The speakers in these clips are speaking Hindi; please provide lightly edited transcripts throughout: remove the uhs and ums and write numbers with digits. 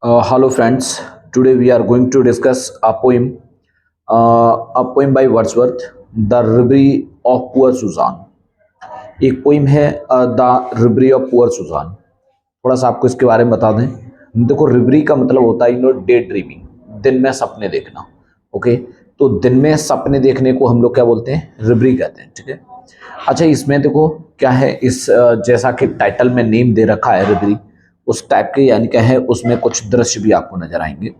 Hello friends, today we are going to discuss a poem by Wordsworth, The Reverie of Poor Suzanne. एक पोइम है द रिबरी ऑफ पुअर सुजान। थोड़ा सा आपको इसके बारे में बता दें। देखो, रिबरी का मतलब होता है डे ड्रीमिंग, दिन में सपने देखना। ओके, तो दिन में सपने देखने को हम लोग क्या बोलते हैं? रिबरी कहते हैं। ठीक है, अच्छा इसमें देखो क्या है, इस जैसा कि टाइटल में नेम दे रखा है रिबरी, उस टाइप के यानी क्या है उसमें कुछ दृश्य भी आपको नजर आएंगे।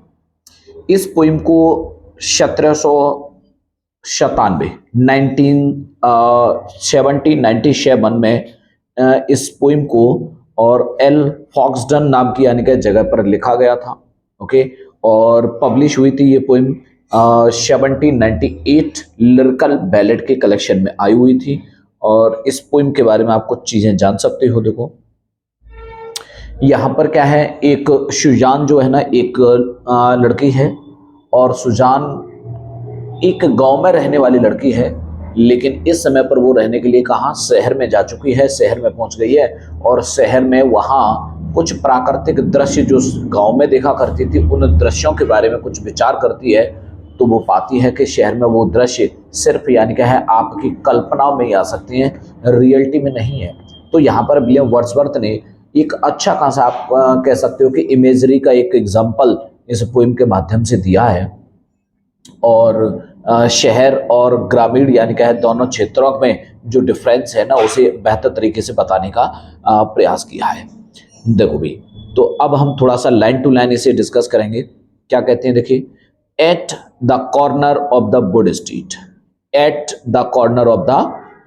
इस पोइम को 1797 1797 में इस पोइम को और एल फॉक्सडन नाम की यानी कि जगह पर लिखा गया था। ओके, और पब्लिश हुई थी ये पोइम 1798 लिरिकल बैलेड के कलेक्शन में आई हुई थी। और इस पोइम के बारे में आप कुछ चीजें जान सकते हो। देखो यहाँ पर क्या है, एक सुजान जो है ना, एक लड़की है, और सुजान एक गांव में रहने वाली लड़की है, लेकिन इस समय पर वो रहने के लिए कहाँ, शहर में जा चुकी है, शहर में पहुंच गई है। और शहर में वहाँ कुछ प्राकृतिक दृश्य जो गांव में देखा करती थी, उन दृश्यों के बारे में कुछ विचार करती है। तो वो पाती है कि शहर में वो दृश्य सिर्फ यानी क्या है आपकी कल्पना में ही आ सकती हैं, रियलिटी में नहीं है। तो यहाँ पर विलियम वर्ड्सवर्थ ने एक अच्छा खासा आप कह सकते हो कि इमेजरी का एक एग्जाम्पल इस पोइम के माध्यम से दिया है। और शहर और ग्रामीण यानी क्या है दोनों क्षेत्रों में जो डिफरेंस है ना, उसे बेहतर तरीके से बताने का प्रयास किया है। देखो भी, तो अब हम थोड़ा सा लाइन टू लाइन इसे डिस्कस करेंगे। क्या कहते हैं, देखिए, at the corner of the wood street, at the corner of the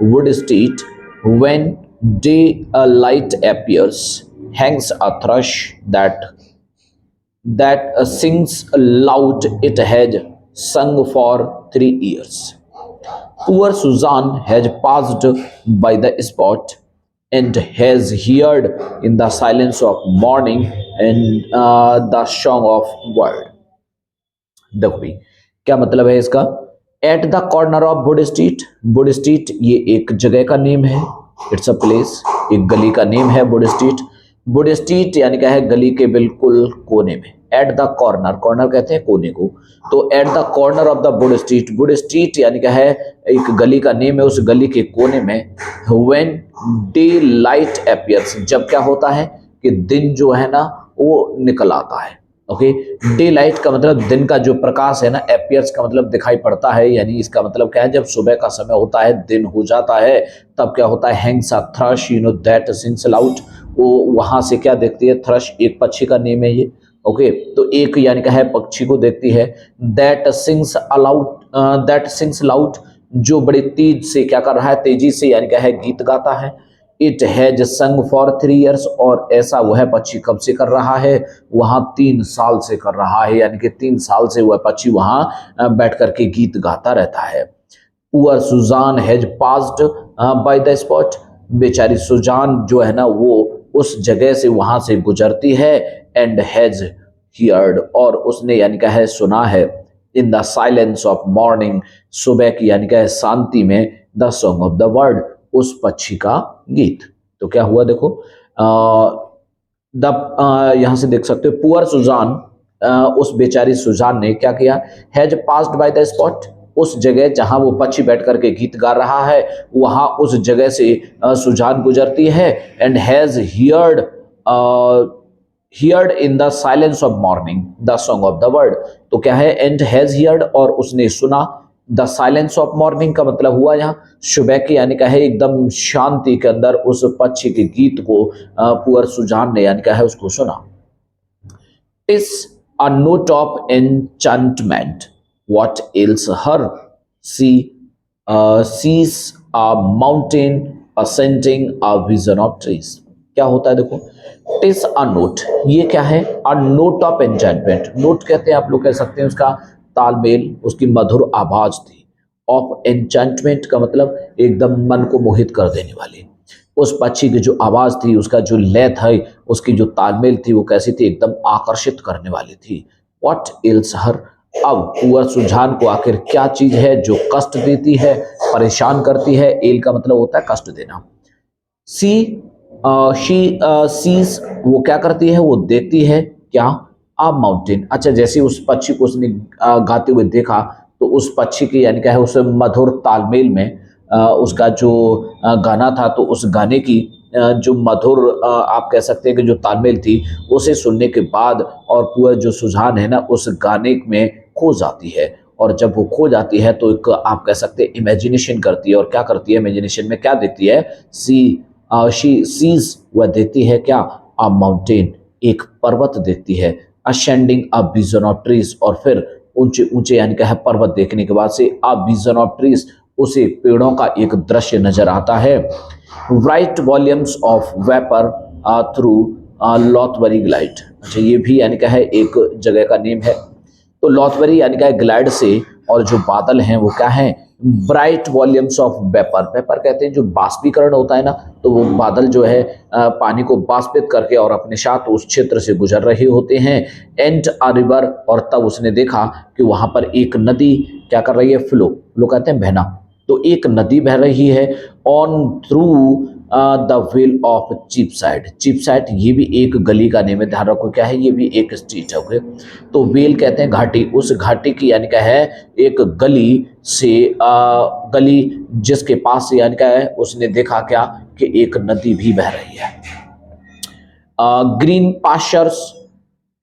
wood street when day light appears hangs a thrush that sings loud. It has sung for 3 years. Poor Suzanne has passed by the spot and has heard in the silence of morning and the song of bird. देखो भी, क्या मतलब है इसका? At the corner of would street, would street ये एक जगह का नेम है, इट्स अ प्लेस, एक गली का नेम है वुड स्ट्रीट। वुड स्ट्रीट यानी क्या है, गली के बिल्कुल कोने में। एट द कॉर्नर, कॉर्नर कहते हैं कोने को, तो at the corner of the wood street, would street यानी क्या है एक गली का नेम है, उस गली के कोने में। व्हेन डे लाइट अपीयर्स, जब क्या होता है कि दिन जो है ना वो निकल आता है। ओके, डे लाइट का मतलब दिन का जो प्रकाश है ना, अपीयर्स का मतलब दिखाई पड़ता है, यानी इसका मतलब क्या है, जब सुबह का समय होता है, दिन हो जाता है, तब क्या होता है, Hanks a thrust that sings loud. वो वहां से क्या देखती है, थ्रश एक पक्षी का नेम है ये। ओके, तो एक यानी क्या है पक्षी को देखती है। That sings allowed, that sings loud जो बड़ी तेज से क्या कर रहा है, तेजी से यानी क्या है गीत गाता है। इट हैज संग फॉर 3 years, और ऐसा वह पक्षी कब से कर रहा है, वहां 3 साल से कर रहा है, यानी कि 3 साल से वह पक्षी वहां बैठ करके गीत गाता रहता है। Poor Susan has passed by the spot, बेचारी सुजान जो है ना वो उस जगह से वहां से गुजरती है। एंड हैज हियर्ड, और उसने यानी क्या है सुना है। In the silence of morning, सुबह की यानी क्या है शांति में। The song of the word, उस पक्षी का गीत। तो क्या हुआ, देखो यहां से देख सकते हो, पुअर सुजान, उस बेचारी सुजान ने क्या किया, has passed by the spot, उस जगह जहां वो पक्षी बैठ करके गीत गा रहा है, वहां उस जगह से सुजान गुजरती है। And has heard, heard in the silence of morning the song of the word. तो क्या है, एंड हैज हियर्ड, और उसने सुना। द साइलेंस ऑफ मॉर्निंग का मतलब हुआ यहाँ सुबह के यानी क्या है एकदम शांति के अंदर उस पक्षी के गीत को पुअर सुजान ने यानी क्या है उसको सुना। Is a note of enchantment, what ails her, she sees a mountain ascending a vision of trees. क्या होता है, देखो, इज अ नोट, ये क्या है, अ नोट ऑफ एन्चांटमेंट। नोट कहते हैं, आप लोग कह सकते हैं उसका तालमेल, उसकी मधुर आवाज थी। ऑफ एन्चांटमेंट का मतलब एकदम मन को मोहित कर देने वाली। उस पक्षी की जो आवाज थी, उसका जो लय था, उसकी जो तालमेल थी, वो कैसी थी, एकदम आकर्षित करने वाली थी। व्हाट एल्स हर, अब पुअर सुजान को आखिर क्या चीज है जो कष्ट देती है, परेशान करती है। एल का मतलब होता है कष्ट देना। सी शी सीज, वो क्या करती है, वो देखती है क्या, अ माउंटेन। अच्छा, जैसे उस पक्षी को उसने गाते हुए देखा, तो उस पक्षी की यानी क्या है, उस मधुर तालमेल में उसका जो गाना था, तो उस गाने की जो मधुर आप कह सकते हैं कि जो तालमेल थी, उसे सुनने के बाद और पूरा जो सुजान है ना उस गाने में खो जाती है। और जब वो खो जाती है तो एक आप कह सकते हैं इमेजिनेशन करती है। और क्या करती है, इमेजिनेशन में क्या देखती है, शी सीज, वह देखती है क्या, अ माउंटेन, एक पर्वत देखती है, ascending a vision of trees, और फिर ऊंचे ऊंचे यानी क्या है पर्वत देखने के बाद से अ विजन ऑफ ट्रीज, उसे पेड़ों का एक दृश्य नजर आता है। Right volumes of vapour through Lothbury glide. अच्छा, ये भी यानी क्या है एक जगह का नेम है। तो लॉथबरी यानी क्या है ग्लाइड से, और जो बादल हैं वो क्या हैं, bright volumes of vapour. Vapour कहते हैं जो बाष्पीकरण होता है ना, तो वो बादल जो है पानी को बाष्पित करके और अपने साथ उस क्षेत्र से गुजर रहे होते हैं। एंड अ रिवर, और तब उसने देखा कि वहां पर एक नदी क्या कर रही है, फ्लो, फ्लो कहते हैं बहना, तो एक नदी बह रही है on through the vale of Cheapside. Cheapside ये भी एक गली का नेम है, ध्यान रखो क्या है, ये भी एक स्ट्रीट है। ओके, तो वेल कहते हैं घाटी, उस घाटी की यानी क्या है एक गली से गली जिसके पास से यानी क्या है उसने देखा क्या, कि एक नदी भी बह रही है। Green pastures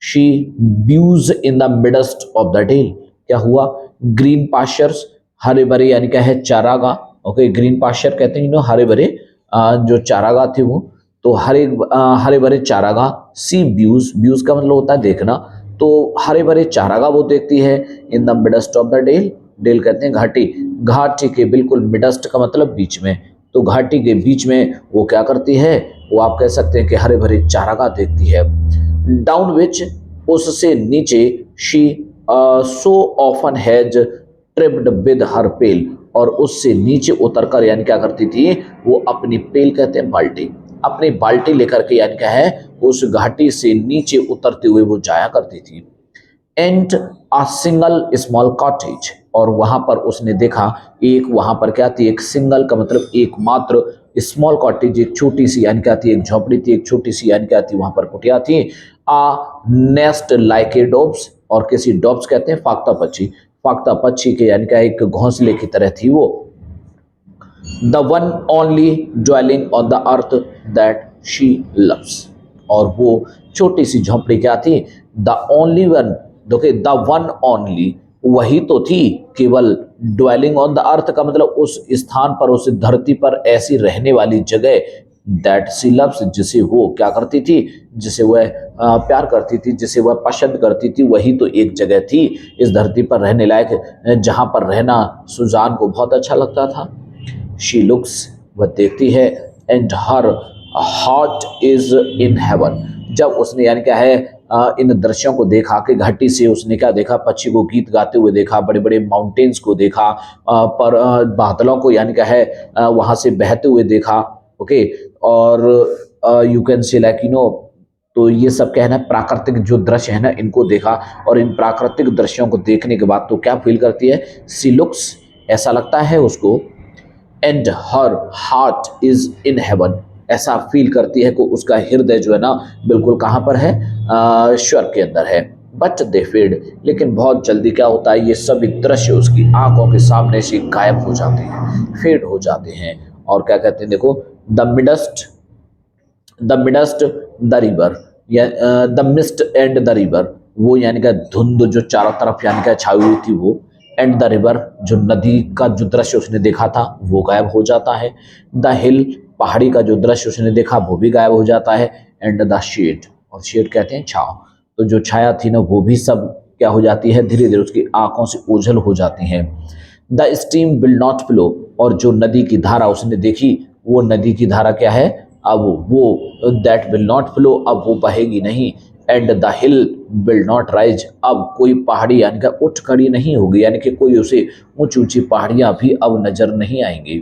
she views in the midst of the dale. क्या हुआ, ग्रीन पास्चर्स, हरे भरे यानी क्या है चारागाह। ओके, ग्रीन पास्चर कहते हैं हरे भरे जो चारागाह थे वो, तो हरे भरे चारागाह। सी व्यूज, व्यूज का मतलब होता है देखना, तो हरे भरे चारागाह वो देखती है। In the midst of the dale, dale कहते हैं घाटी, घाटी के बिल्कुल मिडस्ट का मतलब बीच में, तो घाटी के बीच में वो क्या करती है, वो आप कह सकते हैं कि हरे भरे चारागाह देखती है। डाउन विच, उससे नीचे, she so often has tripped with her pale, और उससे नीचे उतरकर यानी क्या करती थी, वो अपनी पेल कहते हैं बाल्टी, अपनी बाल्टी लेकर के यानी क्या है उस घाटी से नीचे उतरते हुए वो जाया करती थी। And a single small cottage, और वहां पर उसने देखा एक, वहां पर क्या थी, एक सिंगल का मतलब एकमात्र, स्मॉल कॉटेज एक छोटी सी यानी क्या थी, एक झोपड़ी थी, एक छोटी सी यानी क्या थी, वहां पर कुटिया थी। आ नेस्ट लाइक ए डॉब्स, और किसी डॉब्स कहते हैं फाख्ता पक्षी, फाख्ता पक्षी के यानी क्या एक घोंसले की तरह थी वो। The one only dwelling on the earth that she loves, और वो छोटी सी झोंपड़ी क्या थी, द ओनली वन, देखिए द वन ओनली, वही तो थी केवल, ड्वेलिंग ऑन द अर्थ का मतलब उस स्थान पर, उस धरती पर ऐसी रहने वाली जगह, दैट सी लव्स, जिसे वो क्या करती थी, जिसे वह प्यार करती थी, जिसे वह पसंद करती थी, वही तो एक जगह थी इस धरती पर रहने लायक, जहां पर रहना सुजान को बहुत अच्छा लगता था। शी लुक्स, वह देखती है, and her heart is in heaven, जब उसने यानी क्या है इन दृश्यों को देखा कि घाटी से उसने क्या देखा, पक्षी को गीत गाते हुए देखा, बड़े बड़े माउंटेन्स को देखा, पर बादलों को यानी क्या है वहां से बहते हुए देखा। ओके, और यू कैन से लाइक तो ये सब क्या है ना, प्राकृतिक जो दृश्य है ना इनको देखा, और इन प्राकृतिक दृश्यों को देखने के बाद तो क्या फील करती है, सी लुक्स, ऐसा लगता है उसको, and her heart is in heaven, ऐसा फील करती है कि उसका हृदय जो है ना बिल्कुल कहाँ पर है, स्वर्ग के अंदर है। बट दे फेड, लेकिन बहुत जल्दी क्या होता है, ये सभी दृश्य उसकी आंखों के सामने से गायब हो जाते हैं, फेड हो जाते हैं। और क्या कहते हैं देखो, द मिडस्ट द रिवर, या the mist and the river, वो यानी कि धुंध जो चारों तरफ यानी कि छाई हुई थी वो, एंड द रिवर, जो नदी का जो दृश्य उसने देखा था वो गायब हो जाता है। द हिल, पहाड़ी का जो दृश्य उसने देखा वो भी गायब हो जाता है। एंड द शेड, और शेड कहते हैं छाव, तो जो छाया थी ना वो भी सब क्या हो जाती है, धीरे धीरे उसकी आंखों से ओझल हो जाती हैं। The stream will not flow, और जो नदी की धारा उसने देखी, वो नदी की धारा क्या है, अब वो दैट विल नॉट फ्लो, अब वो बहेगी नहीं। And the hill will not rise, अब कोई पहाड़ी यानी कि उठ खड़ी नहीं होगी, यानी कि कोई उसे ऊंची ऊंची पहाड़ियां भी अब नजर नहीं आएंगी।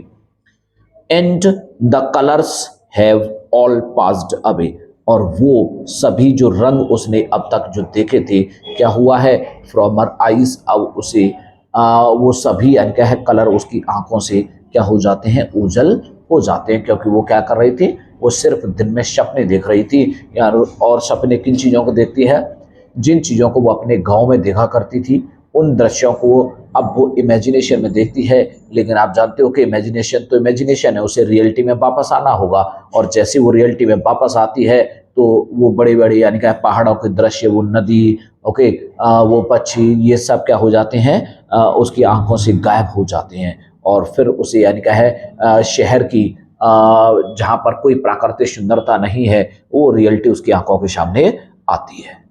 And the colours have all passed away, और वो सभी जो रंग उसने अब तक जो देखे थे, क्या हुआ है, फ्रॉम हर आईज, अब उसे वो सभी यानी क्या है कलर उसकी आंखों से क्या हो जाते हैं, ओझल हो जाते हैं, क्योंकि वो क्या कर रहे थे, वो सिर्फ दिन में सपने देख रही थी यार। और सपने किन चीज़ों को देखती है? जिन चीज़ों को वो अपने गांव में देखा करती थी, उन दृश्यों को अब वो इमेजिनेशन में देखती है। लेकिन आप जानते हो कि इमेजिनेशन तो इमेजिनेशन है, उसे रियलिटी में वापस आना होगा। और जैसे वो रियलिटी में वापस आती है तो वो बड़े बड़े यानी कि पहाड़ों के दृश्य, वो नदी, ओके, वो पक्षी, ये सब क्या हो जाते हैं, उसकी आंखों से गायब हो जाते हैं। और फिर उसे यानी क्या है, शहर की जहाँ पर कोई प्राकृतिक सुंदरता नहीं है, वो रियलिटी उसकी आंखों के सामने आती है।